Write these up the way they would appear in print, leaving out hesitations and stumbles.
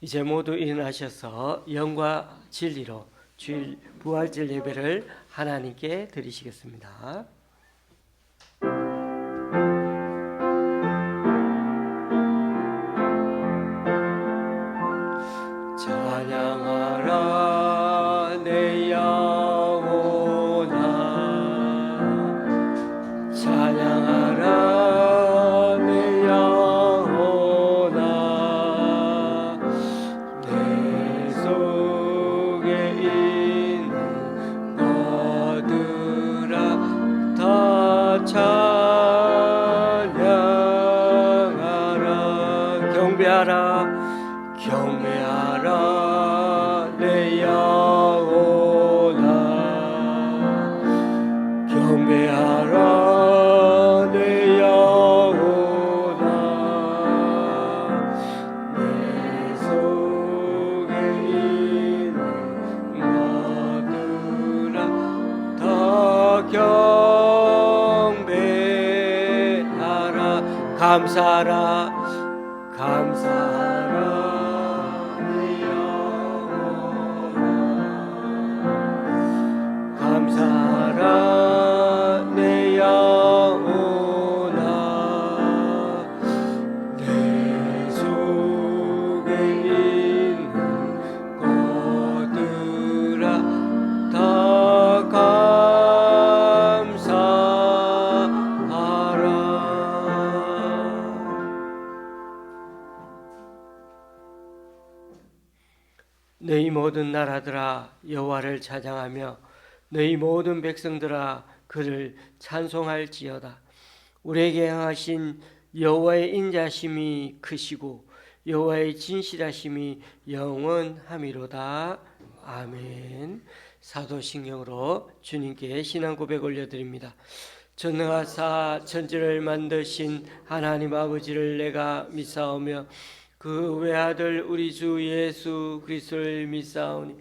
이제 모두 일어나셔서 영과 진리로 주일 부활절 예배를 하나님께 드리시겠습니다. 찬양하라 내 영혼아, 찬양하라 내 영혼아, 내 속에 있는 것들아 다 찬양하라. 경배하라 경배하라 내 영혼아, 경배하라 내 영혼아, 내 속에 있는 것들아 다 경배하라. 감사하라 감사하라 내 영혼아, 감사하라 내 영혼아, 내 속에 있는 것들아 다 감사하라. 너희 모든 나라들아 여호와를 찬양하며 너희 모든 백성들아 그를 찬송할지어다. 우리에게 행하신 여호와의 인자심이 크시고 여호와의 진실하심이 영원함이로다. 아멘. 사도신경으로 주님께 신앙 고백 올려드립니다. 전능하사 천지를 만드신 하나님 아버지를 내가 믿사오며 그 외아들 우리 주 예수 그리스도를 믿사오니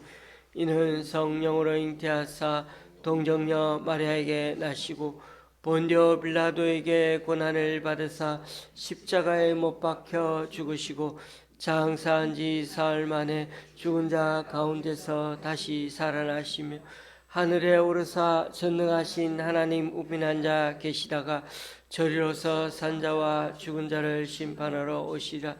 이는 성령으로 잉태하사 동정녀 마리아에게 나시고 본디오 빌라도에게 고난을 받으사 십자가에 못 박혀 죽으시고 장사한 지 사흘 만에 죽은 자 가운데서 다시 살아나시며 하늘에 오르사 전능하신 하나님 우편한 자 계시다가 저리로서 산자와 죽은 자를 심판하러 오시라.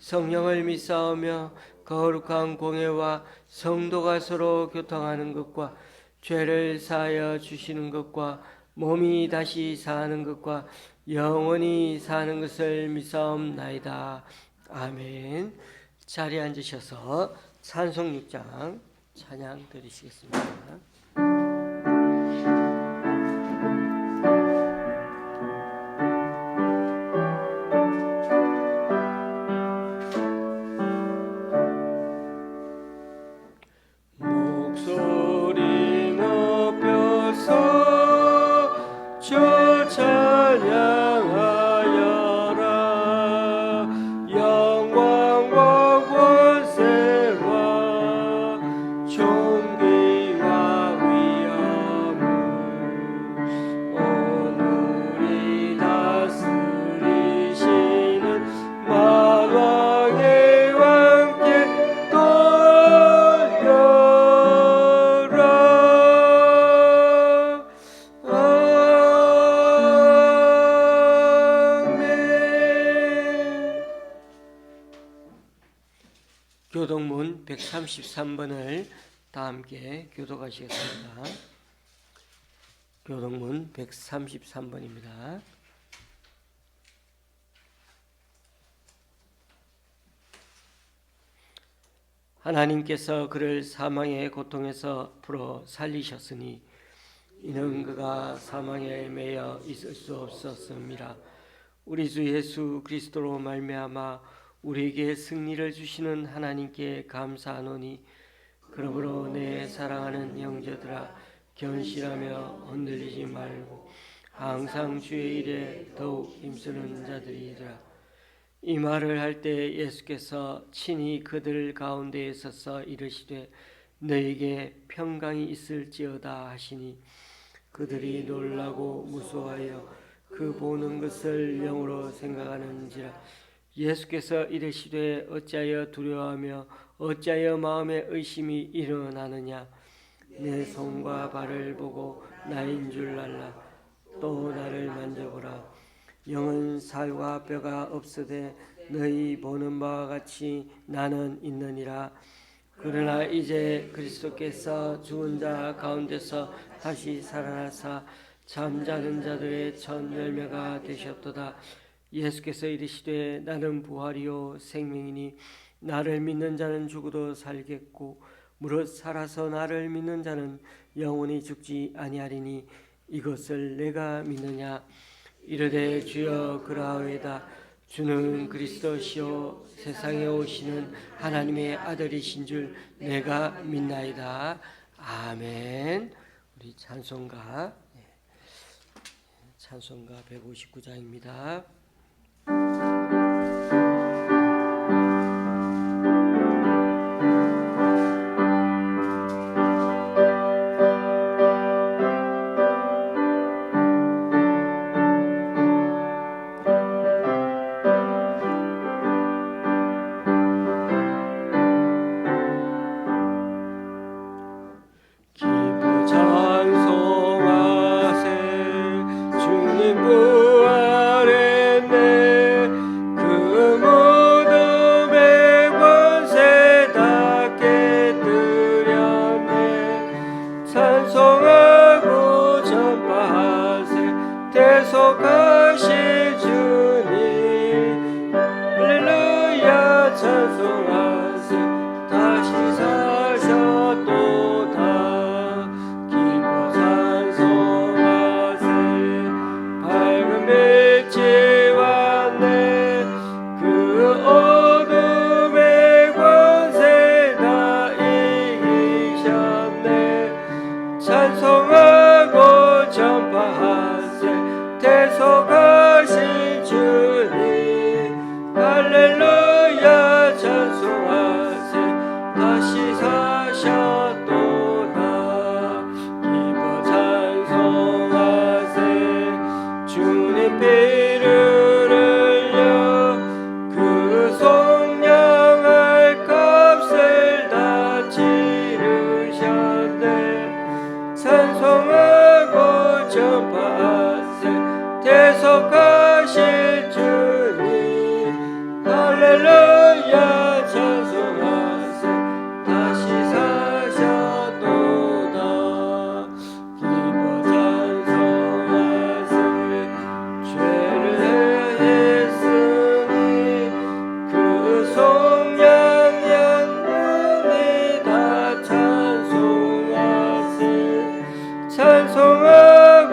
성령을 믿사오며 거룩한 공예와 성도가 서로 교통하는 것과 죄를 사하여 주시는 것과 몸이 다시 사는 것과 영원히 사는 것을 믿사옵나이다. 아멘. 자리에 앉으셔서 찬송 6장 찬양 드리시겠습니다. 교동문 133번을 다 함께 교독하시겠습니다. 교동문 133번입니다. 하나님께서 그를 사망의 고통에서 풀어 살리셨으니 이는 그가 사망에 매여 있을 수 없었음이라. 우리 주 예수 그리스도로 말미암아 우리에게 승리를 주시는 하나님께 감사하노니 그러므로 내 사랑하는 형제들아 견실하며 흔들리지 말고 항상 주의 일에 더욱 힘쓰는 자들이라. 이 말을 할 때 예수께서 친히 그들 가운데에 서서 이르시되 너에게 평강이 있을지어다 하시니 그들이 놀라고 무서워하여 그 보는 것을 영으로 생각하는지라. 예수께서 이르시되 어찌하여 두려워하며 어찌하여 마음에 의심이 일어나느냐. 내 손과 발을 보고 나인 줄 알라. 또 나를 만져보라. 영은 살과 뼈가 없으되 너희 보는 바와 같이 나는 있느니라. 그러나 이제 그리스도께서 죽은 자 가운데서 다시 살아나사 잠자는 자들의 첫 열매가 되셨도다. 예수께서 이르시되 나는 부활이요 생명이니 나를 믿는 자는 죽어도 살겠고 무릇 살아서 나를 믿는 자는 영원히 죽지 아니하리니 이것을 내가 믿느냐. 이르되 주여 그러하오이다. 주는 그리스도시요 세상에 오시는 하나님의 아들이신 줄 내가 믿나이다. 아멘. 우리 찬송가 159장입니다. 찬송하고 전파하세 대속하신 주님 할렐루야. 찬송하세 다시 사셨도다. 기뻐 찬송하세 주님 피를 흘려 그 속량할 값을 다 치르셨네. 찬송하고 전파하세 대속하실 주님 할렐루야. 찬송하세 다시 사셨도다. 기뻐 찬송하세 죄를 해했으니 그 속량 양분이 다 찬송하세. 찬송하고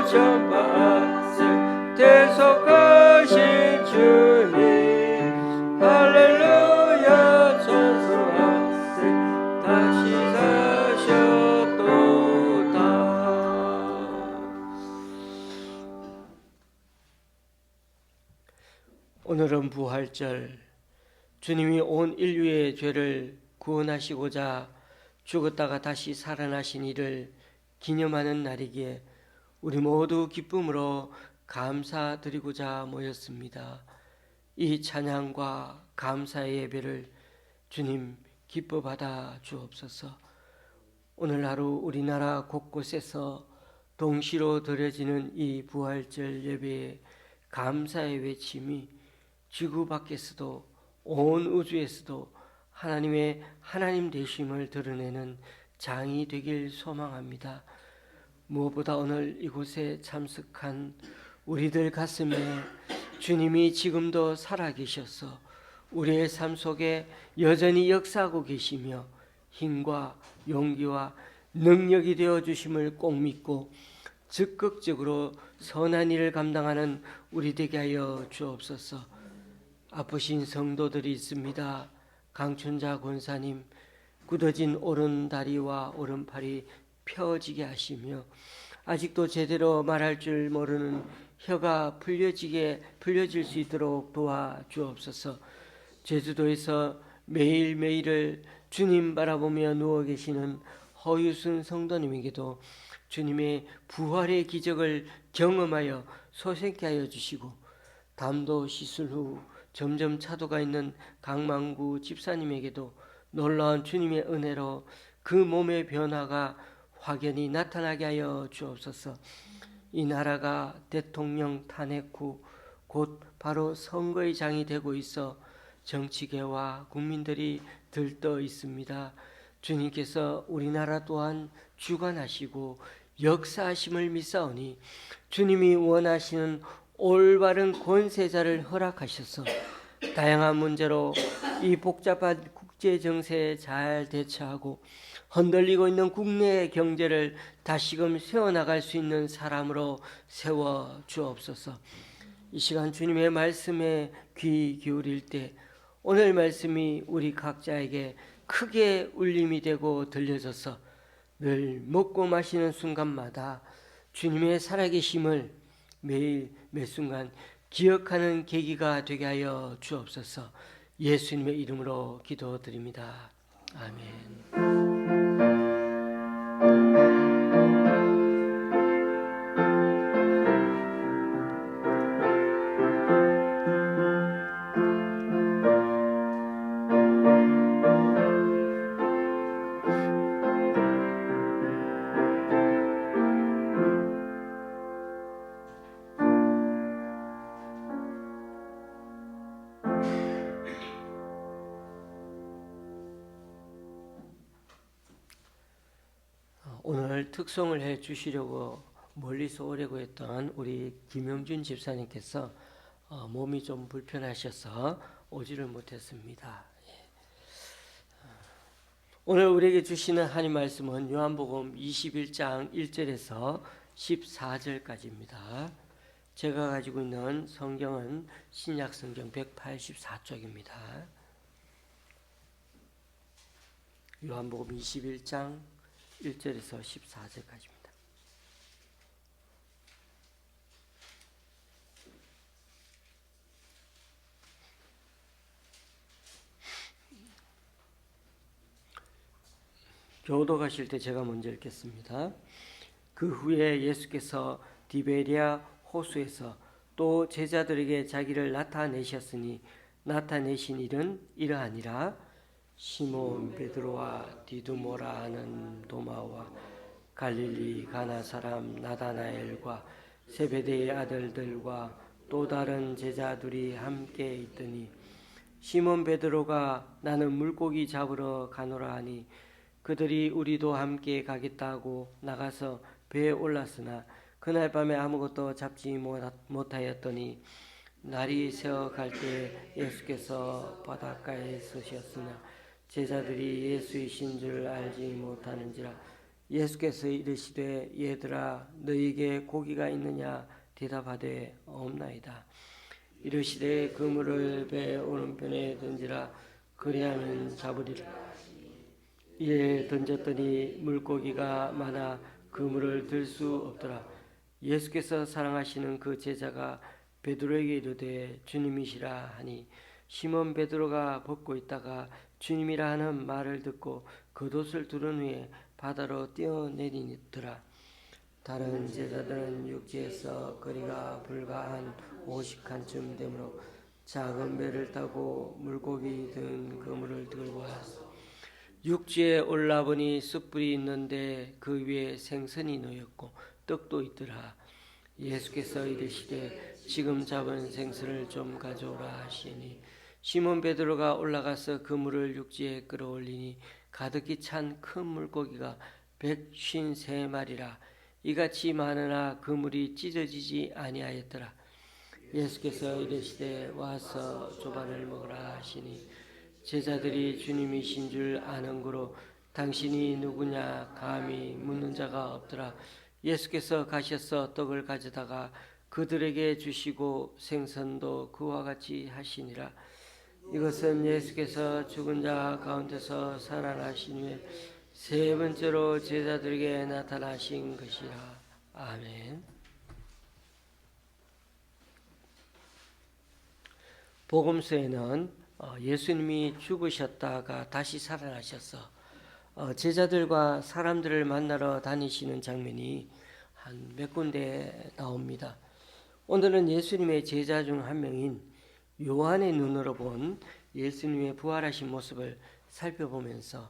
전파하세 대속하신 주님 할렐루야. 찬송하세 다시 사셨도다. 오늘은 부활절, 주님이 온 인류의 죄를 구원하시고자 죽었다가 다시 살아나신 이를 기념하는 날이기에 우리 모두 기쁨으로 감사드리고자 모였습니다. 이 찬양과 감사의 예배를 주님 기뻐 받아 주옵소서. 오늘 하루 우리나라 곳곳에서 동시로 드려지는 이 부활절 예배에 감사의 외침이 지구 밖에서도 온 우주에서도 하나님의 하나님 되심을 드러내는 장이 되길 소망합니다. 무엇보다 오늘 이곳에 참석한 우리들 가슴에 주님이 지금도 살아계셔서 우리의 삶 속에 여전히 역사하고 계시며 힘과 용기와 능력이 되어주심을 꼭 믿고 적극적으로 선한 일을 감당하는 우리 되게 하여 주옵소서. 아프신 성도들이 있습니다. 강춘자 권사님 굳어진 오른다리와 오른팔이 펴지게 하시며 아직도 제대로 말할 줄 모르는 혀가 풀려질 수 있도록 도와주옵소서. 제주도에서 매일매일을 주님 바라보며 누워 계시는 허유순 성도님에게도 주님의 부활의 기적을 경험하여 소생케 하여 주시고 담도 시술 후 점점 차도가 있는 강만구 집사님에게도 놀라운 주님의 은혜로 그 몸의 변화가 확연히 나타나게 하여 주옵소서. 이 나라가 대통령 탄핵 후 곧 바로 선거의 장이 되고 있어 정치계와 국민들이 들떠 있습니다. 주님께서 우리나라 또한 주관하시고 역사하심을 믿사오니 주님이 원하시는 올바른 권세자를 허락하셔서 다양한 문제로 이 복잡한 국제 정세에 잘 대처하고 흔들리고 있는 국내 경제를 다시금 세워나갈 수 있는 사람으로 세워 주옵소서. 이 시간 주님의 말씀에 귀 기울일 때 오늘 말씀이 우리 각자에게 크게 울림이 되고 들려져서 늘 먹고 마시는 순간마다 주님의 살아계심을 매일 매순간 기억하는 계기가 되게 하여 주옵소서. 예수님의 이름으로 기도드립니다. 아멘. 오늘 특송을 해 주시려고 멀리서 오려고 했던 우리 김영준 집사님께서 몸이 좀 불편하셔서 오지를 못했습니다. 오늘 우리에게 주시는 하나님 말씀은 요한복음 21장 1절에서 14절까지입니다. 제가 가지고 있는 성경은 신약성경 184쪽입니다. 요한복음 21장 1절에서 14절까지입니다. 교도가실 때 제가 먼저 읽겠습니다. 그 후에 예수께서 디베리아 호수에서 또 제자들에게 자기를 나타내셨으니 나타내신 일은 이러하니라. 시몬 베드로와 디두모라 하는 도마와 갈릴리 가나 사람 나다나엘과 세베대의 아들들과 또 다른 제자들이 함께 있더니 시몬 베드로가 나는 물고기 잡으러 가노라 하니 그들이 우리도 함께 가겠다고 나가서 배에 올랐으나 그날 밤에 아무것도 잡지 못하였더니 날이 새어 갈 때 예수께서 바닷가에 서셨으나 제자들이 예수이신 줄 알지 못하는지라. 예수께서 이르시되 얘들아 너희에게 고기가 있느냐 대답하되 없나이다. 이르시되 그물을 배 오른편에 던지라 그리하면 잡으리라. 이에 던졌더니 물고기가 많아 그물을 들 수 없더라. 예수께서 사랑하시는 그 제자가 베드로에게 이르되 주님이시라 하니 시몬 베드로가 벗고 있다가 주님이라 하는 말을 듣고 겉옷을 두른 후에 바다로 뛰어내리더라. 다른 제자들은 육지에서 거리가 불과 한 50칸쯤 되므로 작은 배를 타고 물고기 든 그물을 들고 왔어. 육지에 올라보니 숯불이 있는데 그 위에 생선이 놓였고 떡도 있더라. 예수께서 이르시되 지금 잡은 생선을 좀 가져오라 하시니 시몬 베드로가 올라가서 그물을 육지에 끌어올리니 가득히 찬 큰 물고기가 153마리라. 이같이 많으나 그물이 찢어지지 아니하였더라. 예수께서 이르시되 와서 조반을 먹으라 하시니 제자들이 주님이신 줄 아는 고로 당신이 누구냐 감히 묻는 자가 없더라. 예수께서 가셔서 떡을 가져다가 그들에게 주시고 생선도 그와 같이 하시니라. 이것은 예수께서 죽은 자 가운데서 살아나신 후에 세 번째로 제자들에게 나타나신 것이라. 아멘. 복음서에는 예수님이 죽으셨다가 다시 살아나셔서 제자들과 사람들을 만나러 다니시는 장면이 한 몇 군데 나옵니다. 오늘은 예수님의 제자 중 한 명인 요한의 눈으로 본 예수님의 부활하신 모습을 살펴보면서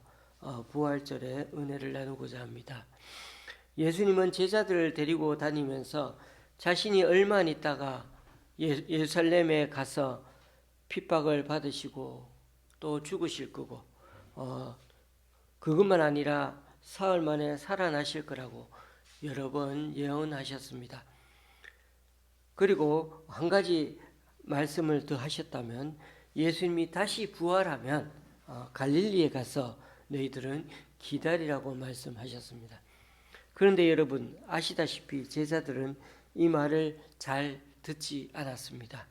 부활절의 은혜를 나누고자 합니다. 예수님은 제자들을 데리고 다니면서 자신이 얼마 안 있다가 예루살렘에 가서 핍박을 받으시고 또 죽으실 거고 그것만 아니라 사흘 만에 살아나실 거라고 여러 번 예언하셨습니다. 그리고 한 가지 말씀을 더 하셨다면 예수님이 다시 부활하면 갈릴리에 가서 너희들은 기다리라고 말씀하셨습니다. 그런데 여러분 아시다시피 제자들은 이 말을 잘 듣지 않았습니다.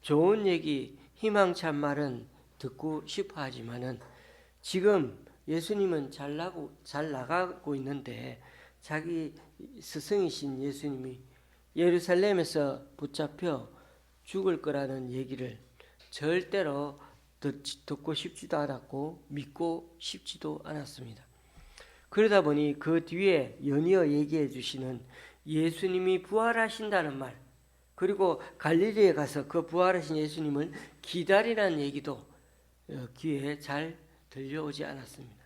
좋은 얘기, 희망찬 말은 듣고 싶어 하지만은 지금 예수님은 잘 나가고 있는데 자기 스승이신 예수님이 예루살렘에서 붙잡혀 죽을 거라는 얘기를 절대로 듣고 싶지도 않았고 믿고 싶지도 않았습니다. 그러다 보니 그 뒤에 연이어 얘기해 주시는 예수님이 부활하신다는 말, 그리고 갈릴리에 가서 그 부활하신 예수님을 기다리라는 얘기도 귀에 잘 들려오지 않았습니다.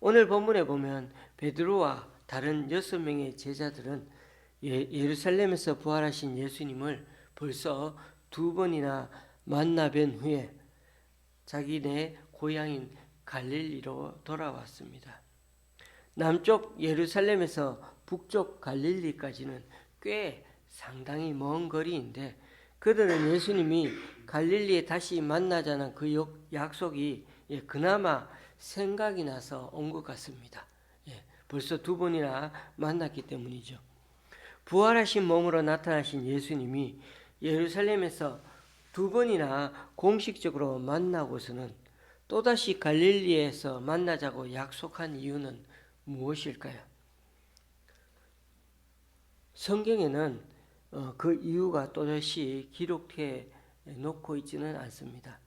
오늘 본문에 보면 베드로와 다른 6명의 제자들은 예루살렘에서 부활하신 예수님을 벌써 2번이나 만나 뵌 후에 자기네 고향인 갈릴리로 돌아왔습니다. 남쪽 예루살렘에서 북쪽 갈릴리까지는 꽤 상당히 먼 거리인데 그들은 예수님이 갈릴리에 다시 만나자는 그 약속이 그나마 생각이 나서 온 것 같습니다. 벌써 2번이나 만났기 때문이죠. 부활하신 몸으로 나타나신 예수님이 예루살렘에서 2번이나 공식적으로 만나고서는 또다시 갈릴리에서 만나자고 약속한 이유는 무엇일까요? 성경에는 그 이유가 또다시 기록해 놓고 있지는 않습니다.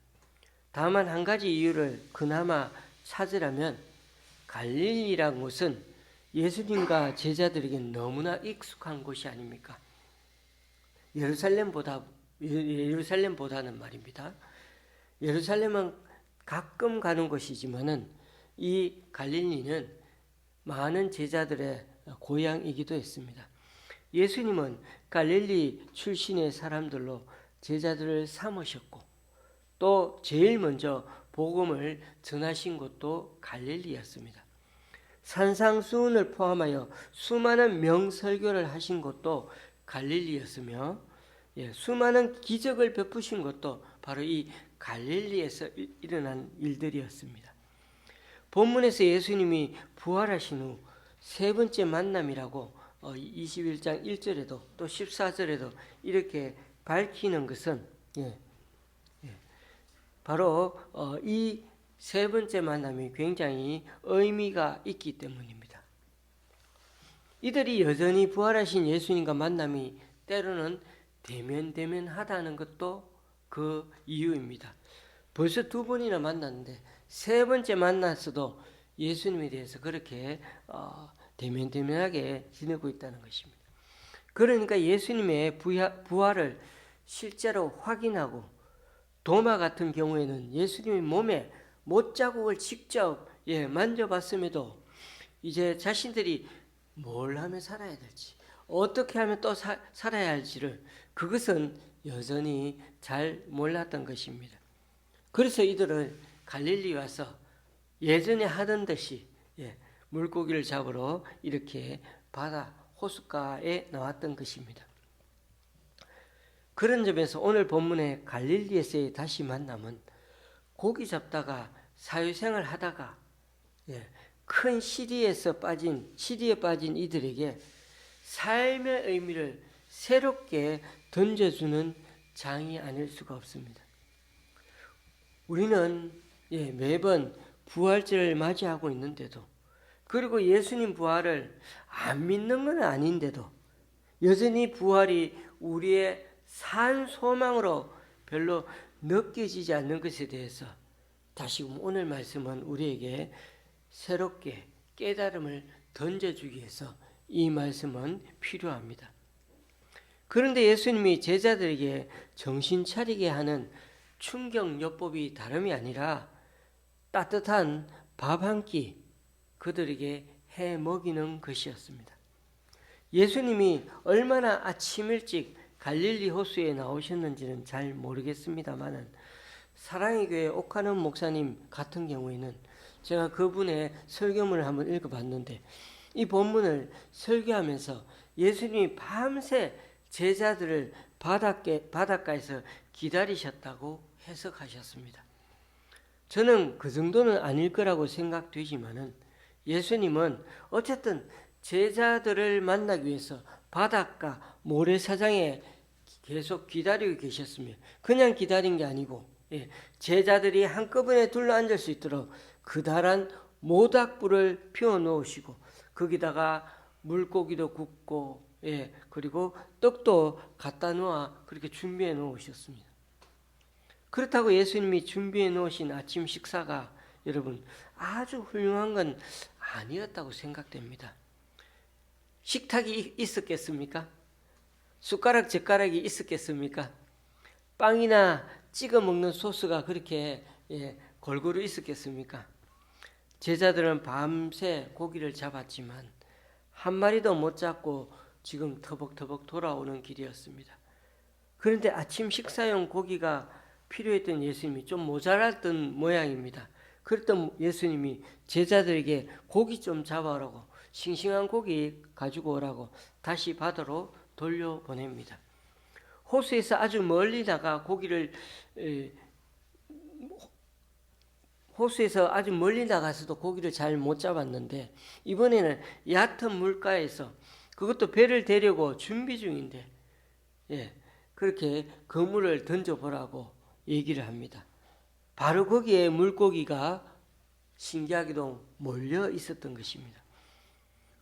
다만 한 가지 이유를 그나마 찾으라면 갈릴리란 곳은 예수님과 제자들에게 너무나 익숙한 곳이 아닙니까? 예루살렘보다는 말입니다. 예루살렘은 가끔 가는 곳이지만은 이 갈릴리는 많은 제자들의 고향이기도 했습니다. 예수님은 갈릴리 출신의 사람들로 제자들을 삼으셨고 또 제일 먼저 복음을 전하신 곳도 갈릴리였습니다. 산상수훈을 포함하여 수많은 명설교를 하신 곳도 갈릴리였으며 수많은 기적을 베푸신 것도 바로 이 갈릴리에서 일어난 일들이었습니다. 본문에서 예수님이 부활하신 후 세 번째 만남이라고 21장 1절에도 또 14절에도 이렇게 밝히는 것은 바로 이 세 번째 만남이 굉장히 의미가 있기 때문입니다. 이들이 여전히 부활하신 예수님과 만남이 때로는 대면하다는 것도 그 이유입니다. 벌써 2번이나 만났는데 세 번째 만났어도 예수님에 대해서 그렇게 대면하게 지내고 있다는 것입니다. 그러니까 예수님의 부활을 실제로 확인하고 도마 같은 경우에는 예수님의 몸에 못자국을 직접 만져봤음에도 이제 자신들이 뭘 하면 살아야 될지 어떻게 하면 또 살아야 할지를 그것은 여전히 잘 몰랐던 것입니다. 그래서 이들은 갈릴리 와서 예전에 하던 듯이 물고기를 잡으러 이렇게 바다 호숫가에 나왔던 것입니다. 그런 점에서 오늘 본문의 갈릴리에서의 다시 만남은 고기 잡다가 사회생활 하다가 큰 시리에 빠진 이들에게 삶의 의미를 새롭게 던져주는 장이 아닐 수가 없습니다. 우리는 매번 부활절을 맞이하고 있는데도 그리고 예수님 부활을 안 믿는 건 아닌데도 여전히 부활이 우리의 산 소망으로 별로 느껴지지 않는 것에 대해서 다시금 오늘 말씀은 우리에게 새롭게 깨달음을 던져주기 위해서 이 말씀은 필요합니다. 그런데 예수님이 제자들에게 정신 차리게 하는 충격요법이 다름이 아니라 따뜻한 밥 한 끼 그들에게 해 먹이는 것이었습니다. 예수님이 얼마나 아침 일찍 갈릴리 호수에 나오셨는지는 잘 모르겠습니다만은 사랑의 교회 옥하는 목사님 같은 경우에는 제가 그분의 설교문을 한번 읽어봤는데 이 본문을 설교하면서 예수님이 밤새 제자들을 바닷가에서 기다리셨다고 해석하셨습니다. 저는 그 정도는 아닐 거라고 생각되지만은 예수님은 어쨌든 제자들을 만나기 위해서 바닷가 모래사장에 계속 기다리고 계셨으며 그냥 기다린 게 아니고 제자들이 한꺼번에 둘러앉을 수 있도록 그다란 모닥불을 피워 놓으시고 거기다가 물고기도 굽고 그리고 떡도 갖다 놓아 그렇게 준비해 놓으셨습니다. 그렇다고 예수님이 준비해 놓으신 아침 식사가 여러분 아주 훌륭한 건 아니었다고 생각됩니다. 식탁이 있었겠습니까? 숟가락 젓가락이 있었겠습니까? 빵이나 찍어 먹는 소스가 그렇게 골고루 있었겠습니까? 제자들은 밤새 고기를 잡았지만 한 마리도 못 잡고 지금 터벅터벅 돌아오는 길이었습니다. 그런데 아침 식사용 고기가 필요했던 예수님이 좀 모자랐던 모양입니다. 그랬던 예수님이 제자들에게 고기 좀 잡아오라고 싱싱한 고기 가지고 오라고 다시 바다로 돌려보냅니다. 호수에서 아주 멀리 나가 호수에서 아주 멀리 나가서도 고기를 잘 못 잡았는데 이번에는 얕은 물가에서 그것도 배를 대려고 준비 중인데 그렇게 그물을 던져보라고 얘기를 합니다. 바로 거기에 물고기가 신기하게도 몰려 있었던 것입니다.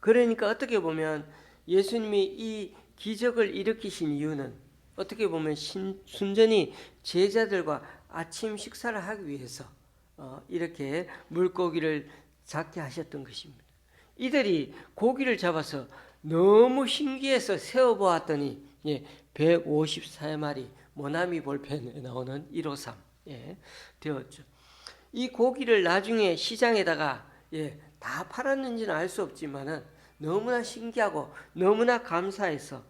그러니까 어떻게 보면 예수님이 이 기적을 일으키신 이유는 어떻게 보면 순전히 제자들과 아침 식사를 하기 위해서 이렇게 물고기를 잡게 하셨던 것입니다. 이들이 고기를 잡아서 너무 신기해서 세어보았더니 154마리 모나미 볼펜에 나오는 153 되었죠. 이 고기를 나중에 시장에다가 다 팔았는지는 알 수 없지만은 너무나 신기하고 너무나 감사해서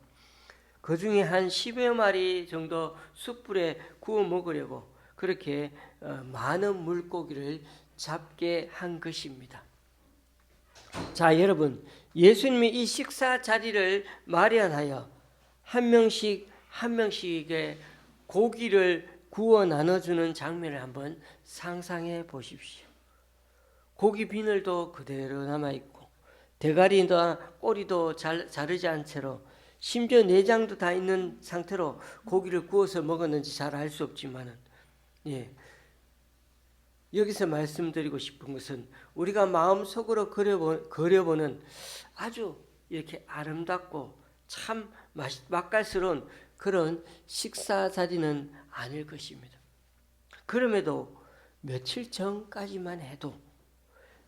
그 중에 한 10여 마리 정도 숯불에 구워 먹으려고 그렇게 많은 물고기를 잡게 한 것입니다. 자, 여러분, 예수님이 이 식사 자리를 마련하여 한 명씩의 고기를 구워 나눠주는 장면을 한번 상상해 보십시오. 고기 비늘도 그대로 남아있고 대가리나 꼬리도 자르지 않은 채로 심지어 내장도 다 있는 상태로 고기를 구워서 먹었는지 잘 알 수 없지만은 여기서 말씀드리고 싶은 것은 우리가 마음속으로 그려보는 아주 이렇게 아름답고 참 맛깔스러운 그런 식사 자리는 아닐 것입니다. 그럼에도 며칠 전까지만 해도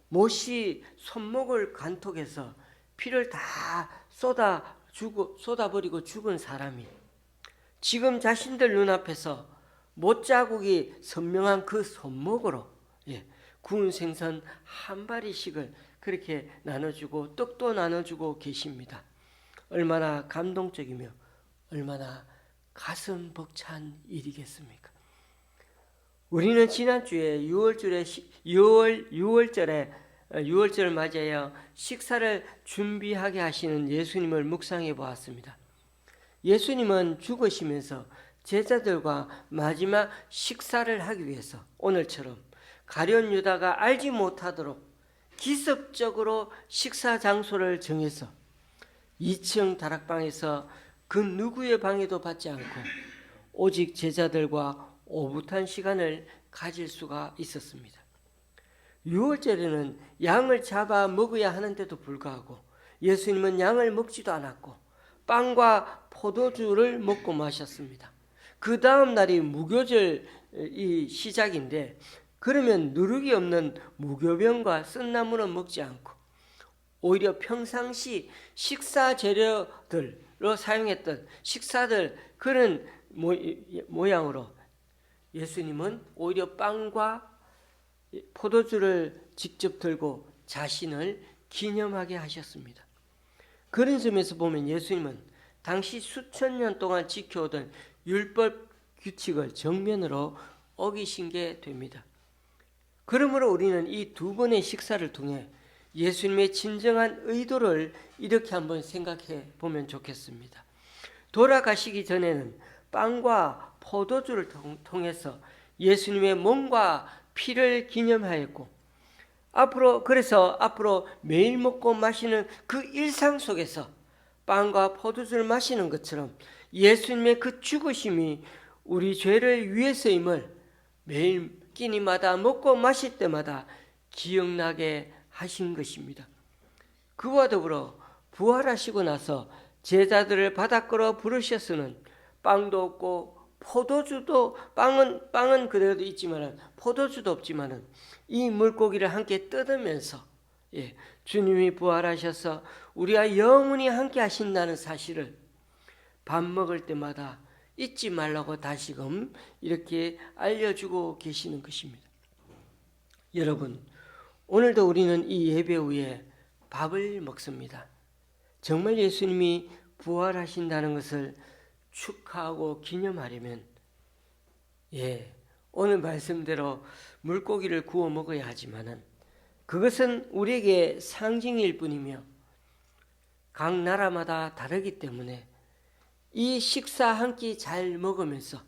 못이 손목을 관통해서 피를 다 쏟아버리고 죽은 사람이 지금 자신들 눈앞에서 못자국이 선명한 그 손목으로 구운 생선 한 마리씩을 그렇게 나눠주고 떡도 나눠주고 계십니다. 얼마나 감동적이며 얼마나 가슴 벅찬 일이겠습니까? 우리는 지난주에 6월절을 맞이하여 식사를 준비하게 하시는 예수님을 묵상해 보았습니다. 예수님은 죽으시면서 제자들과 마지막 식사를 하기 위해서 오늘처럼 가룟 유다가 알지 못하도록 기습적으로 식사 장소를 정해서 2층 다락방에서 그 누구의 방해도 받지 않고 오직 제자들과 오붓한 시간을 가질 수가 있었습니다. 6월절에는 양을 잡아 먹어야 하는데도 불구하고 예수님은 양을 먹지도 않았고 빵과 포도주를 먹고 마셨습니다. 그 다음 날이 무교절이 시작인데 그러면 누룩이 없는 무교병과 쓴나물은 먹지 않고 오히려 평상시 식사 재료들로 사용했던 식사들 그런 모양으로 예수님은 오히려 빵과 포도주를 직접 들고 자신을 기념하게 하셨습니다. 그런 점에서 보면 예수님은 당시 수천 년 동안 지켜오던 율법 규칙을 정면으로 어기신 게 됩니다. 그러므로 우리는 이 두 번의 식사를 통해 예수님의 진정한 의도를 이렇게 한번 생각해 보면 좋겠습니다. 돌아가시기 전에는 빵과 포도주를 통해서 예수님의 몸과 피를 기념하였고 그래서 앞으로 매일 먹고 마시는 그 일상 속에서 빵과 포도주를 마시는 것처럼 예수님의 그 죽으심이 우리 죄를 위해서임을 매일 끼니마다 먹고 마실 때마다 기억나게 하신 것입니다. 그와 더불어 부활하시고 나서 제자들을 바닷가로 부르셔서는 빵도 없고 포도주도 빵은 그대로 있지만 포도주도 없지만은 이 물고기를 함께 뜯으면서 주님이 부활하셔서 우리와 영원히 함께 하신다는 사실을 밥 먹을 때마다 잊지 말라고 다시금 이렇게 알려주고 계시는 것입니다. 여러분, 오늘도 우리는 이 예배 후에 밥을 먹습니다. 정말 예수님이 부활하신다는 것을 축하하고 기념하려면 오늘 말씀대로 물고기를 구워 먹어야 하지만은 그것은 우리에게 상징일 뿐이며 각 나라마다 다르기 때문에 이 식사 한 끼 잘 먹으면서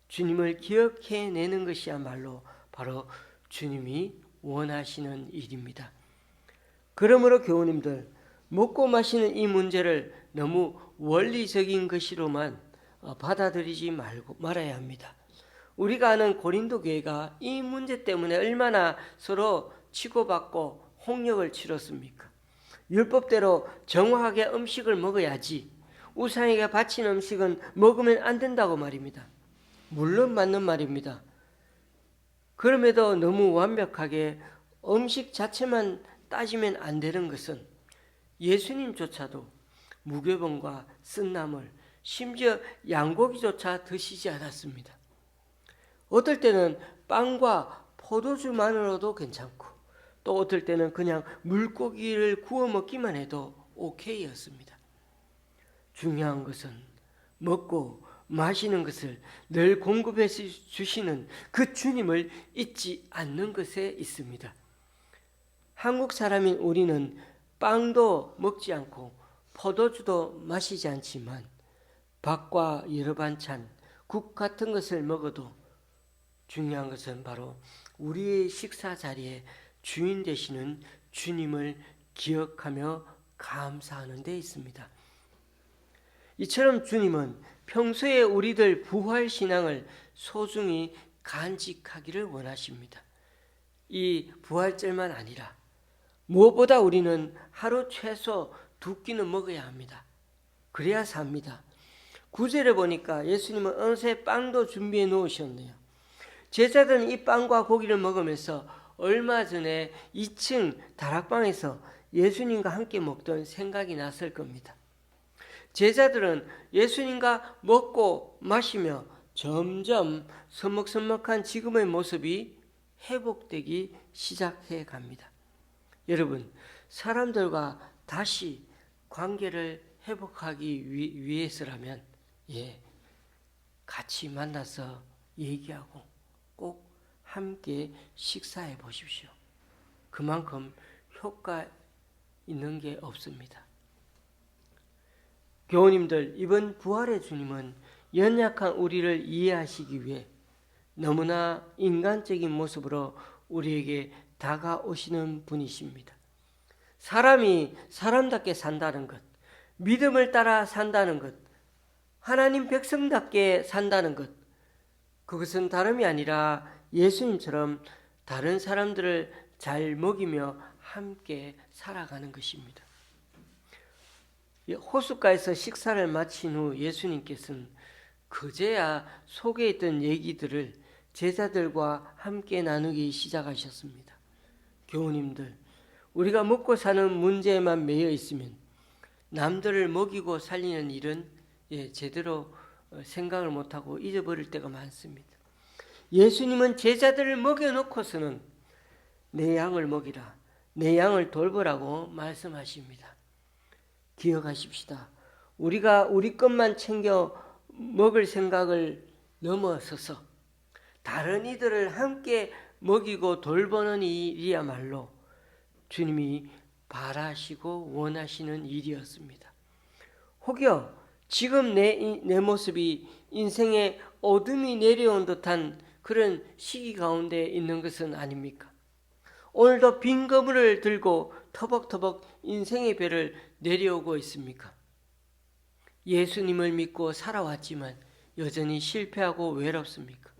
주님을 기억해내는 것이야말로 바로 주님이 원하시는 일입니다. 그러므로 교우님들, 먹고 마시는 이 문제를 너무 원리적인 것으로만 받아들이지 말아야 합니다. 우리가 아는 고린도 교회가 이 문제 때문에 얼마나 서로 치고받고 홍역을 치렀습니까? 율법대로 정확하게 음식을 먹어야지 우상에게 바친 음식은 먹으면 안 된다고 말입니다. 물론 맞는 말입니다. 그럼에도 너무 완벽하게 음식 자체만 따지면 안 되는 것은 예수님조차도 무교병과 쓴나물 심지어 양고기조차 드시지 않았습니다. 어떨 때는 빵과 포도주만으로도 괜찮고 또 어떨 때는 그냥 물고기를 구워 먹기만 해도 오케이였습니다. 중요한 것은 먹고 마시는 것을 늘 공급해 주시는 그 주님을 잊지 않는 것에 있습니다. 한국 사람인 우리는 빵도 먹지 않고 포도주도 마시지 않지만 밥과 여러 반찬, 국 같은 것을 먹어도 중요한 것은 바로 우리의 식사 자리에 주인 되시는 주님을 기억하며 감사하는 데 있습니다. 이처럼 주님은 평소에 우리들 부활신앙을 소중히 간직하기를 원하십니다. 이 부활절만 아니라 무엇보다 우리는 하루 최소 2끼는 먹어야 합니다. 그래야 삽니다. 9절에 보니까 예수님은 어느새 빵도 준비해 놓으셨네요. 제자들은 이 빵과 고기를 먹으면서 얼마 전에 2층 다락방에서 예수님과 함께 먹던 생각이 났을 겁니다. 제자들은 예수님과 먹고 마시며 점점 서먹서먹한 지금의 모습이 회복되기 시작해 갑니다. 여러분, 사람들과 다시 관계를 회복하기 위해서라면 같이 만나서 얘기하고 꼭 함께 식사해 보십시오. 그만큼 효과 있는 게 없습니다. 교우님들, 이번 부활의 주님은 연약한 우리를 이해하시기 위해 너무나 인간적인 모습으로 우리에게 다가오시는 분이십니다. 사람이 사람답게 산다는 것, 믿음을 따라 산다는 것, 하나님 백성답게 산다는 것, 그것은 다름이 아니라 예수님처럼 다른 사람들을 잘 먹이며 함께 살아가는 것입니다. 호숫가에서 식사를 마친 후 예수님께서는 그제야 속에 있던 얘기들을 제자들과 함께 나누기 시작하셨습니다. 교우님들, 우리가 먹고 사는 문제에만 매여 있으면 남들을 먹이고 살리는 일은 제대로 생각을 못하고 잊어버릴 때가 많습니다. 예수님은 제자들을 먹여놓고서는 내 양을 먹이라, 내 양을 돌보라고 말씀하십니다. 기억하십시다. 우리가 우리 것만 챙겨 먹을 생각을 넘어서서 다른 이들을 함께 먹이고 돌보는 일이야말로 주님이 바라시고 원하시는 일이었습니다. 혹여 지금 내 모습이 인생에 어둠이 내려온 듯한 그런 시기 가운데 있는 것은 아닙니까? 오늘도 빈 그물을 들고 터벅터벅 인생의 배를 내려오고 있습니까? 예수님을 믿고 살아왔지만 여전히 실패하고 외롭습니까?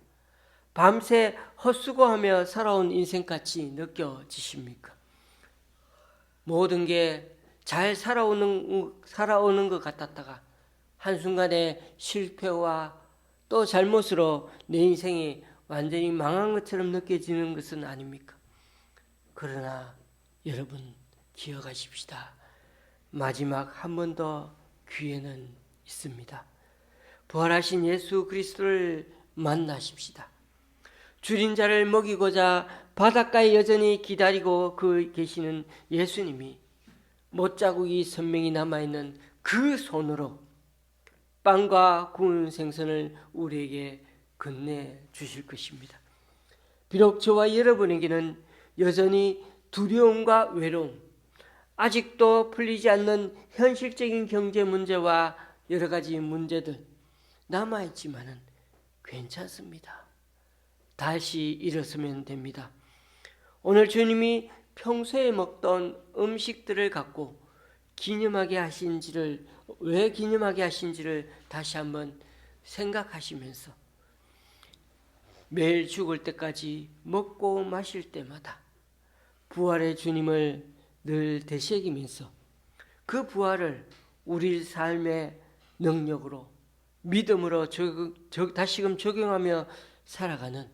밤새 헛수고하며 살아온 인생같이 느껴지십니까? 모든 게 잘 살아오는 것 같았다가 한순간에 실패와 또 잘못으로 내 인생이 완전히 망한 것처럼 느껴지는 것은 아닙니까? 그러나 여러분 기억하십시다. 마지막 한 번 더 기회는 있습니다. 부활하신 예수 그리스도를 만나십시다. 줄인 자를 먹이고자 바닷가에 여전히 기다리고 계시는 예수님이 못자국이 선명히 남아있는 그 손으로 빵과 구운 생선을 우리에게 건네주실 것입니다. 비록 저와 여러분에게는 여전히 두려움과 외로움, 아직도 풀리지 않는 현실적인 경제 문제와 여러 가지 문제들 남아있지만은 괜찮습니다. 다시 일어서면 됩니다. 오늘 주님이 평소에 먹던 음식들을 갖고 기념하게 하신지를, 왜 기념하게 하신지를 다시 한번 생각하시면서 매일 죽을 때까지 먹고 마실 때마다 부활의 주님을 늘 되새기면서 그 부활을 우리 삶의 능력으로 믿음으로 다시금 적용하며 살아가는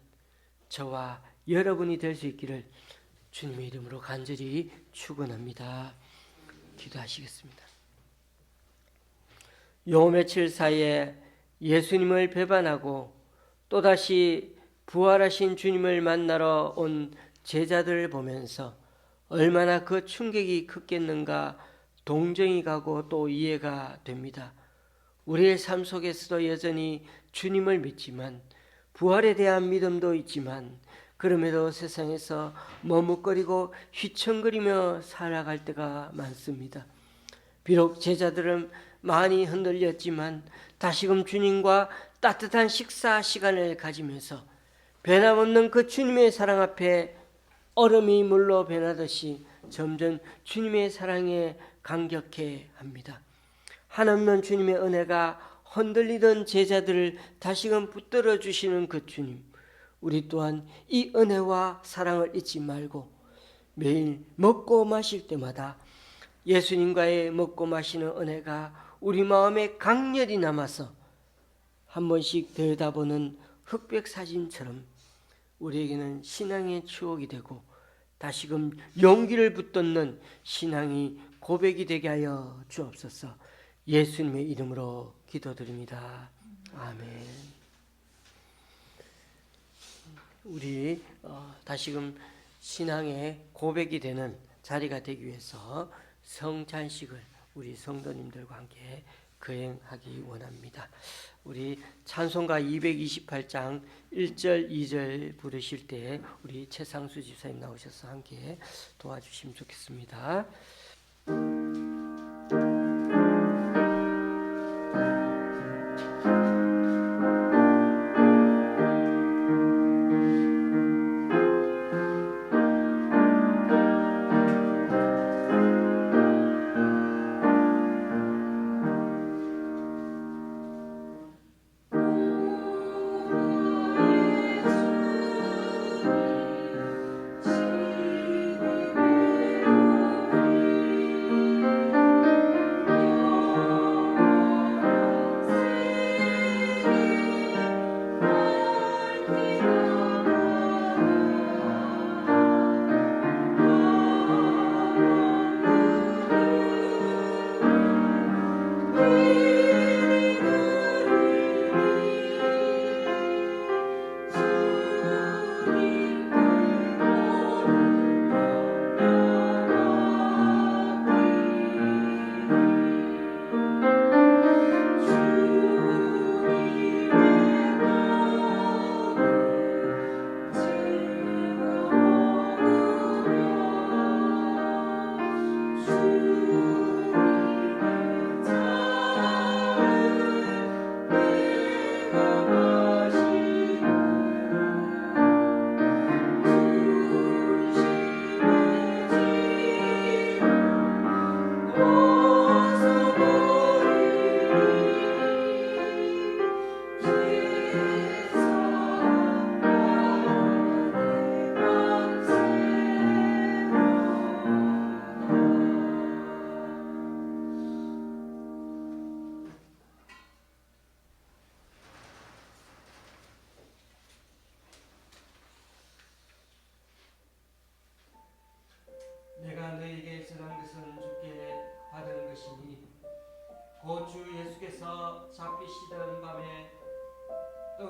저와 여러분이 될 수 있기를 주님의 이름으로 간절히 축원합니다. 기도하시겠습니다. 요 며칠 사이에 예수님을 배반하고 또다시 부활하신 주님을 만나러 온 제자들을 보면서 얼마나 그 충격이 컸겠는가 동정이 가고 또 이해가 됩니다. 우리의 삶 속에서도 여전히 주님을 믿지만 부활에 대한 믿음도 있지만 그럼에도 세상에서 머뭇거리고 휘청거리며 살아갈 때가 많습니다. 비록 제자들은 많이 흔들렸지만 다시금 주님과 따뜻한 식사 시간을 가지면서 변함없는 그 주님의 사랑 앞에 얼음이 물로 변하듯이 점점 주님의 사랑에 감격해 합니다. 한없는 주님의 은혜가 흔들리던 제자들을 다시금 붙들어 주시는 그 주님, 우리 또한 이 은혜와 사랑을 잊지 말고 매일 먹고 마실 때마다 예수님과의 먹고 마시는 은혜가 우리 마음에 강렬히 남아서 한 번씩 들여다보는 흑백 사진처럼 우리에게는 신앙의 추억이 되고 다시금 용기를 붙듣는 신앙이 고백이 되게 하여 주옵소서. 예수님의 이름으로 기도드립니다. 아멘. 우리 다시금 신앙의 고백이 되는 자리가 되기 위해서 성찬식을 우리 성도님들과 함께 거행하기 원합니다. 우리 찬송가 228장 1절 2절 부르실 때 우리 최상수 집사님 나오셔서 함께 도와주시면 좋겠습니다.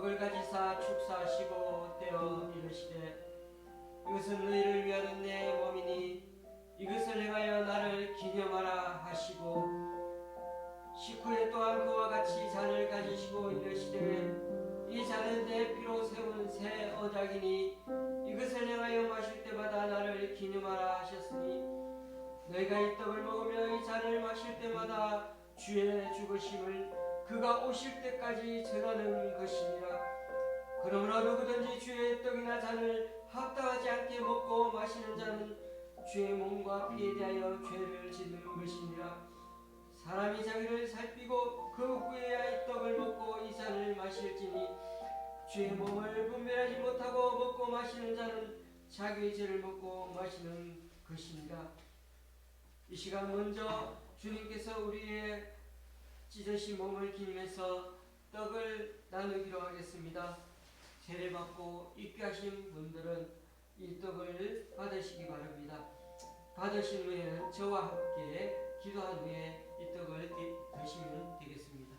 떡을 가지사 축사하시고 떼어 이르시되 이것은 너희를 위하는 내 몸이니 이것을 행하여 나를 기념하라 하시고 식후에 또한 그와 같이 잔을 가지시고 이르시되 이 잔은 내 피로 세운 새 언약이니 이것을 행하여 마실 때마다 나를 기념하라 하셨으니 너희가 이 떡을 먹으며 이 잔을 마실 때마다 주의 죽으심을 그가 오실 때까지 전하는 것이니라. 그러므로 누구든지 주의 떡이나 잔을 합당하지 않게 먹고 마시는 자는 주의 몸과 피에 대하여 죄를 짓는 것이니라. 사람이 자기를 살피고 그 후에야 이 떡을 먹고 이 잔을 마실지니 주의 몸을 분별하지 못하고 먹고 마시는 자는 자기의 죄를 먹고 마시는 것이니라. 이 시간 먼저 주님께서 우리의 찢으신 몸을 기념해서 떡을 나누기로 하겠습니다. 세례받고 입교하신 분들은 이 떡을 받으시기 바랍니다. 받으신 후에는 저와 함께 기도한 후에 이 떡을 드시면 되겠습니다.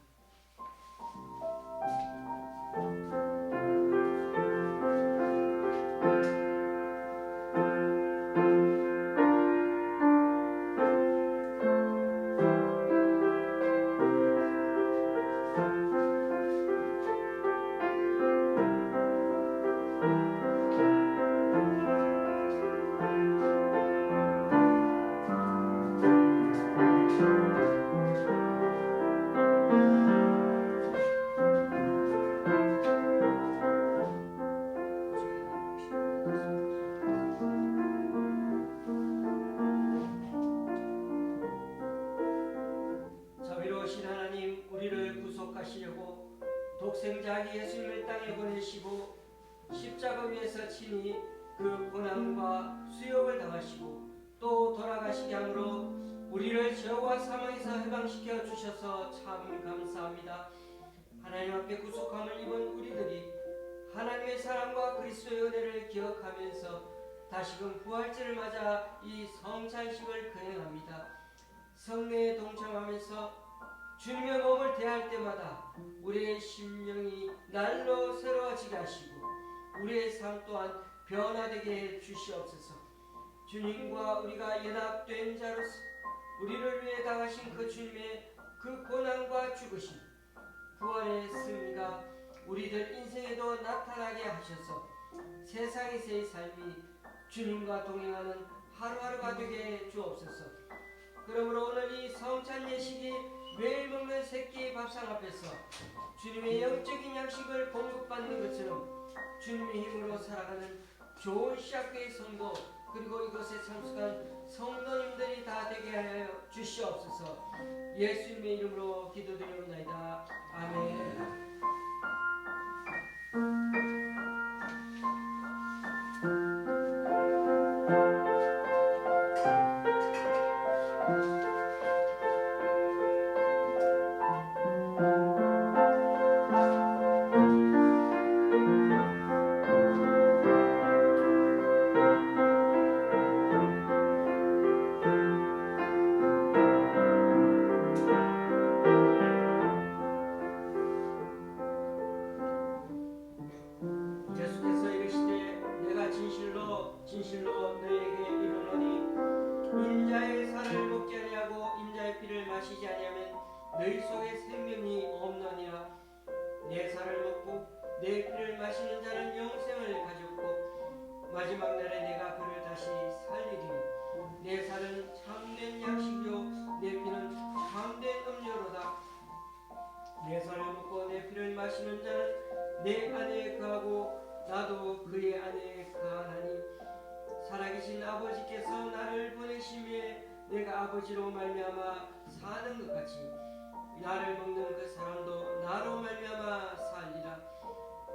자비로우신 하나님, 우리를 구속하시려고 독생자 예수님을 땅에 보내시고 십자가 위에서 친히 그 고난과 수욕을 당하시고 또 돌아가시게 함으로 우리를 죄와 사망에서 해방시켜 주셔서 참 감사합니다. 하나님 앞에 구속함을 입은 우리들이 하나님의 사랑과 그리스도의 은혜를 기억하면서 다시금 부활절을 맞아 이 성찬식을 거행합니다. 성례에 동참하면서 주님의 몸을 대할 때마다 우리의 심령이 날로 새로워지게 하시고 우리의 삶 또한 변화되게 해 주시옵소서. 주님과 우리가 연합된 자로서 우리를 위해 당하신 그 주님의 그 고난과 죽으심, 부활의 승리가 우리들 인생에도 나타나게 하셔서 세상에서의 삶이 주님과 동행하는 하루하루가 되게 해 주옵소서. 그러므로 오늘 이 성찬 예식이 매일 먹는 새끼의 밥상 앞에서 주님의 영적인 양식을 공급받는 것처럼 주님의 힘으로 살아가는 좋은 시작교회 성도 그리고 이것에 참석한 성도님들이 다 되게 하여 주시옵소서. 예수님의 이름으로 기도드리옵나이다. 아멘. 예수께서 이르시되 내가 진실로 너희에게 이르노니 인자의 살을 먹지 아니하고 인자의 피를 마시지 아니하면 너희 속에 생명이 없느니라. 내 살을 먹고 내 피를 마시는 자는 영생을 가졌고 마지막 날에 내가 그를 다시 살리리니 내 살은 참된 양식이요 내 피는 참된 음료로다. 내 살을 먹고 내 피를 마시는 자는 내 안에 거하고 나도 그의 안에 거하나니 살아계신 아버지께서 나를 보내심에 내가 아버지로 말미암아 사는 것 같이 나를 먹는 그 사람도 나로 말미암아 살리라.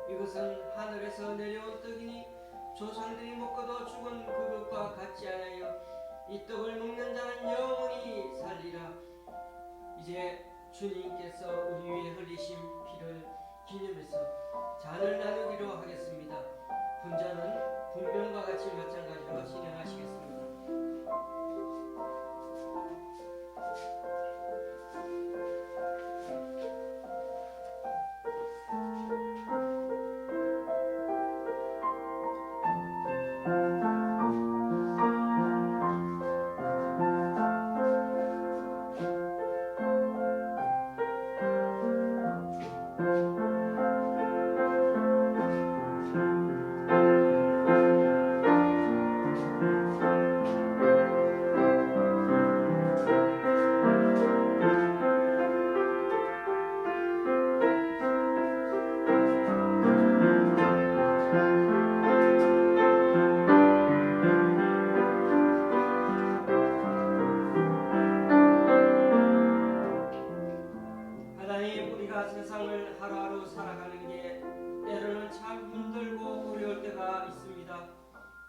이것은 하늘에서 내려온 떡이니 조상들이 먹고도 죽은 그것과 같지 않아요. 이 떡을 먹는 자는 영원히 살리라. 이제 주님께서 우리 위에 흘리신 피를 기념해서 잔을 나누기로 하겠습니다. 분자는 분변과 같이 마찬가지로 진행하시겠습니다.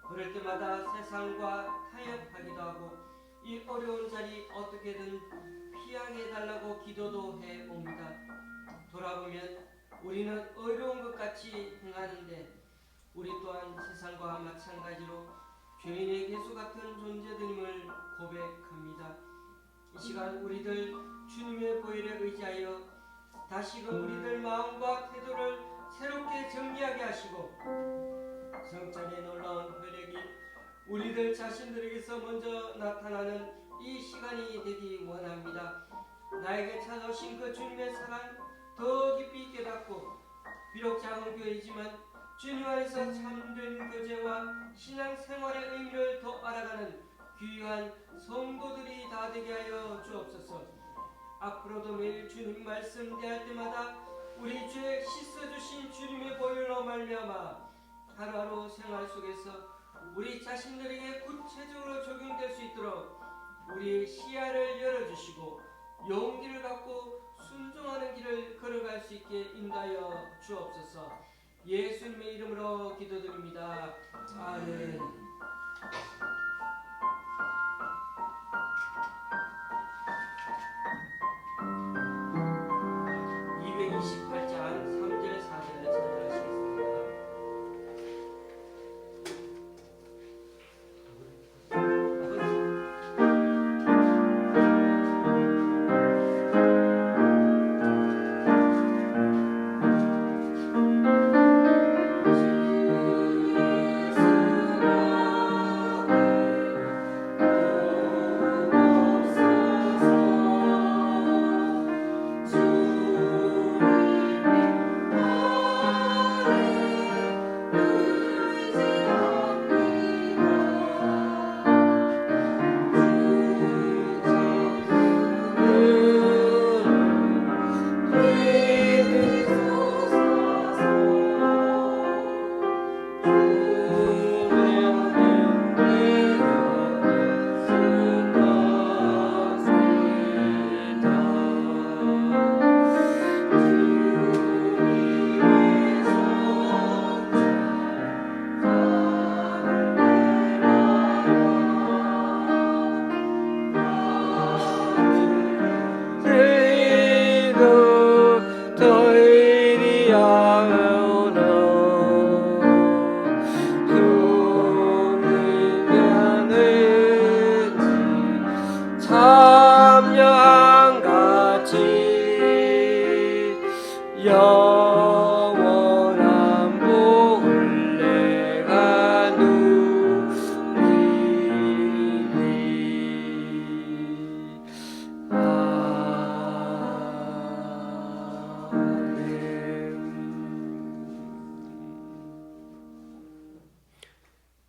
그럴 때마다 세상과 타협하기도 하고 이 어려운 자리 어떻게든 피하게 해달라고 기도도 해옵니다. 돌아보면 우리는 어려운 것 같이 행하는데 우리 또한 세상과 마찬가지로 죄인의 개수 같은 존재들임을 고백합니다. 이 시간 우리들 주님의 보혈에 의지하여 다시금 우리들 마음과 태도를 새롭게 정리하게 하시고 성찬의 놀라운 활약이 우리들 자신들에게서 먼저 나타나는 이 시간이 되기 원합니다. 나에게 찾아오신 그 주님의 사랑 더 깊이 깨닫고 비록 작은 교회이지만 주님 안에서 참된 교제와 신앙생활의 의미를 더 알아가는 귀한 성도들이 다 되게 하여 주옵소서. 앞으로도 매일 주님 말씀 대할 때마다 우리 죄 씻어주신 주님의 보혈로 말미암아 하루하루 생활 속에서 우리 자신들에게 구체적으로 적용될 수 있도록 우리의 시야를 열어주시고 용기를 갖고 순종하는 길을 걸어갈 수 있게 인도하여 주옵소서. 예수님의 이름으로 기도드립니다. 아멘. 228장 3절 4절을 찾아가시겠습니다. 영원한 복을 내가 누리니.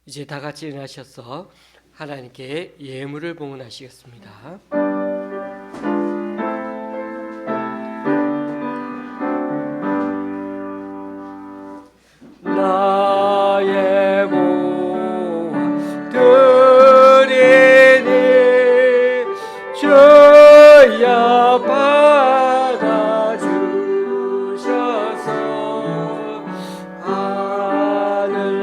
이제 다 같이 일어나셔서 하나님께 예물을 봉헌하시겠습니다. 나의 모아 드리니 주여 받아주셔서 하늘나라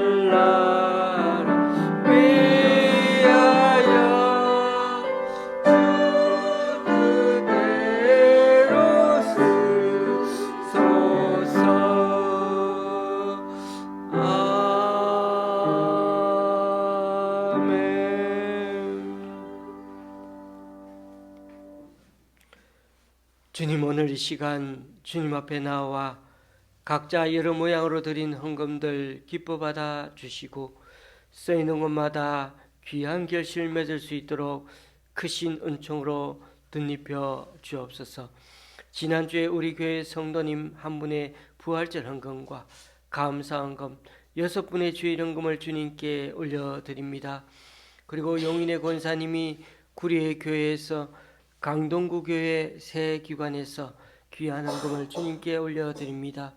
위하여 주 뜻대로 쓰소서. 주님, 오늘 이 시간 주님 앞에 나와 각자 여러 모양으로 드린 헌금들 기뻐 받아 주시고 쓰이는 곳마다 귀한 결실을 맺을 수 있도록 크신 은총으로 덧입혀 주옵소서. 지난주에 우리 교회 성도님 한 분의 부활절 헌금과 감사 헌금 6분의 주일 헌금을 주님께 올려드립니다. 그리고 용인의 권사님이 구리의 교회에서 강동구 교회 새 기관에서 귀한 헌금을 주님께 올려드립니다.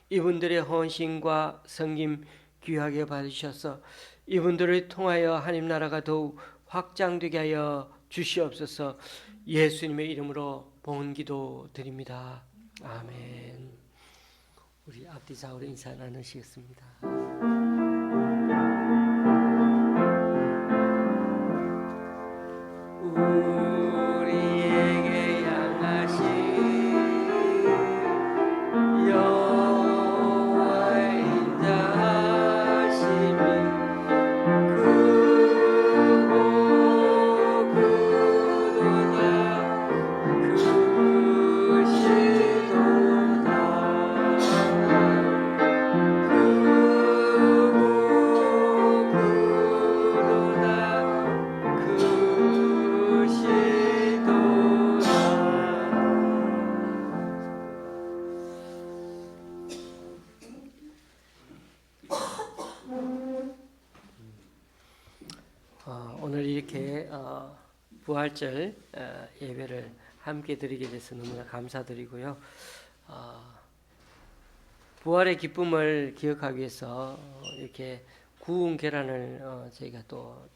이분들의 헌신과 섬김 귀하게 받으셔서 이분들을 통하여 하나님 나라가 더욱 확장되게 하여 주시옵소서. 예수님의 이름으로 봉헌기도 드립니다. 아멘. 우리 앞뒤 좌우로 인사 나누시겠습니다. 이렇게 부활절 예배를 함께 드리게 돼서 너무나 감사드리고요. 부활의 기쁨을 기억하기 위해서 이렇게 구운 계란을 저희가 또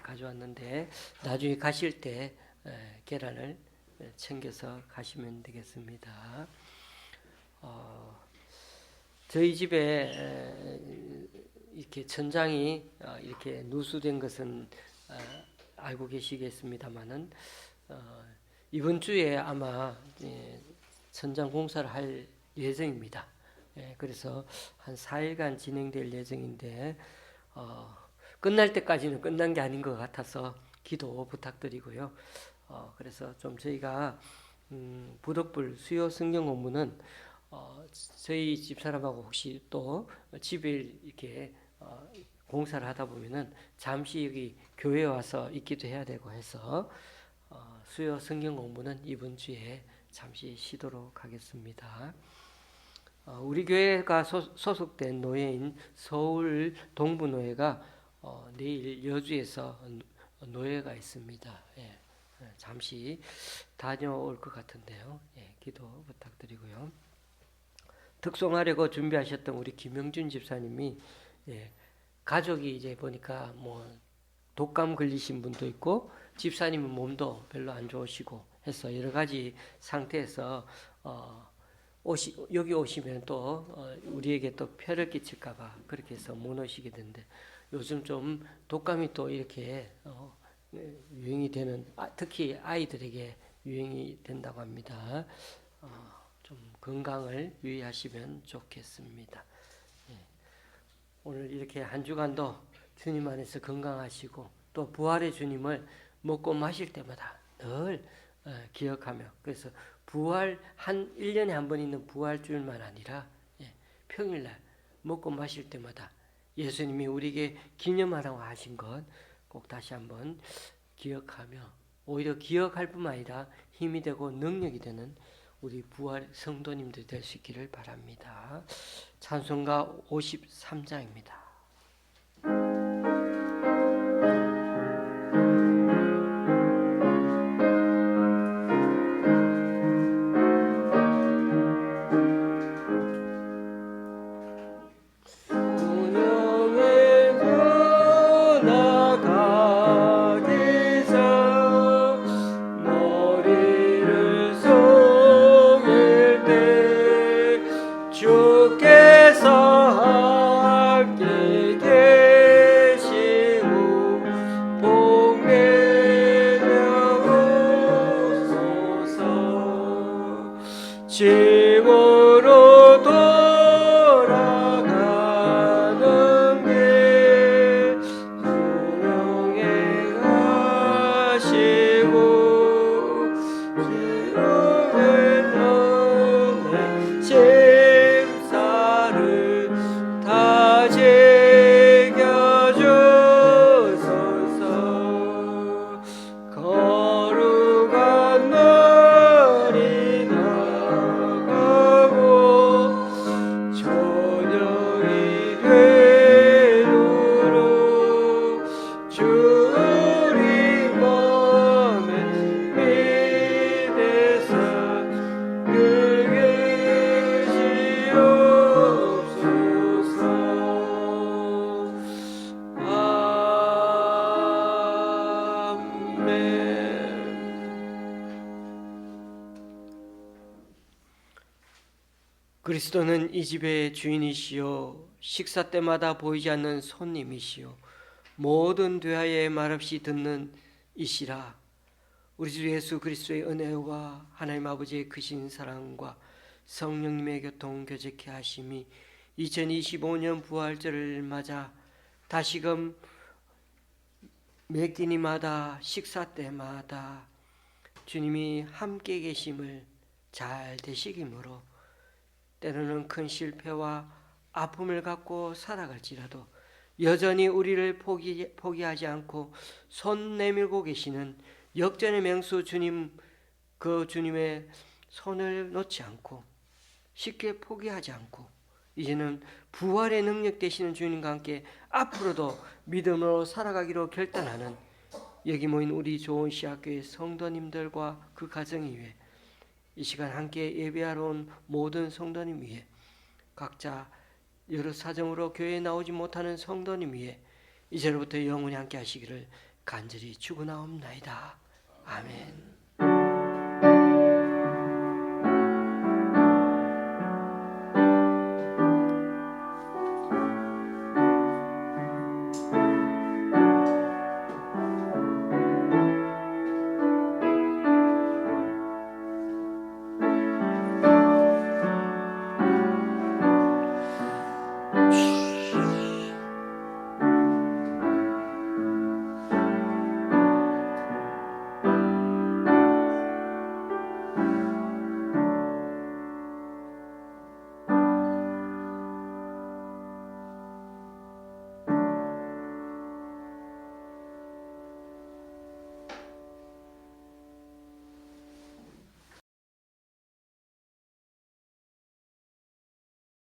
가져왔는데 나중에 가실 때 계란을 챙겨서 가시면 되겠습니다. 저희 집에 이렇게 천장이 이렇게 누수된 것은 알고 계시겠습니다만은 이번 주에 아마 천장 공사를 할 예정입니다. 그래서 한 4일간 진행될 예정인데 끝날 때까지는 끝난 게 아닌 것 같아서 기도 부탁드리고요. 그래서 좀 저희가 부덕불 수요 성경 공부는 저희 집사람하고 혹시 또 집에 이렇게 공사를 하다 보면은 잠시 여기 교회에 와서 있기도 해야 되고 해서 수요 성경 공부는 이번 주에 잠시 쉬도록 하겠습니다. 우리 교회가 소속된 노예인 서울 동부노예가 내일 여주에서 노예가 있습니다. 잠시 다녀올 것 같은데요. 기도 부탁드리고요. 특송하려고 준비하셨던 우리 김영준 집사님이 가족이 이제 보니까 뭐 독감 걸리신 분도 있고 집사님은 몸도 별로 안 좋으시고 해서 여러 가지 상태에서 여기 오시면 또 우리에게 또 폐를 끼칠까봐 그렇게 해서 못 오시게 되는데 요즘 좀 독감이 또 이렇게 유행이 되는 특히 아이들에게 유행이 된다고 합니다. 좀 건강을 유의하시면 좋겠습니다. 오늘 이렇게 한 주간도 주님 안에서 건강하시고 또 부활의 주님을 먹고 마실 때마다 늘 기억하며 그래서 부활 1년에 한 번 있는 부활주일만 아니라 평일날 먹고 마실 때마다 예수님이 우리에게 기념하라고 하신 것 꼭 다시 한번 기억하며 오히려 기억할 뿐만 아니라 힘이 되고 능력이 되는 우리 부활 성도님들 될 수 있기를 바랍니다. 찬송가 53장입니다. 집으로 돌아가는 길 수용해 가시고 지옥에는 심사를 다 지켜주소서 거룩한 날이 저녁이 되도록 주 우리 맘에 믿으사 그게 지옵소서. 아멘. 그리스도는 이 집의 주인이시요 식사 때마다 보이지 않는 손님이시요 모든 대화에 말없이 듣는 이시라. 우리 주 예수 그리스도의 은혜와 하나님 아버지의 크신 사랑과 성령님의 교통 교제케 하심이 2025년 부활절을 맞아 다시금 매 끼니마다 식사 때마다 주님이 함께 계심을 잘 되시기므로 때로는 큰 실패와 아픔을 갖고 살아갈지라도 여전히 우리를 포기하지 않고 손 내밀고 계시는 역전의 맹수 주님, 그 주님의 손을 놓지 않고 쉽게 포기하지 않고 이제는 부활의 능력 되시는 주님과 함께 앞으로도 믿음으로 살아가기로 결단하는 여기 모인 우리 좋은 시학교의 성도님들과 그 가정이 위해 이 시간 함께 예배하러 온 모든 성도님 위해 각자 여러 사정으로 교회에 나오지 못하는 성도님 위해 이제로부터 영원히 함께 하시기를 간절히 축원하옵나이다. 아멘.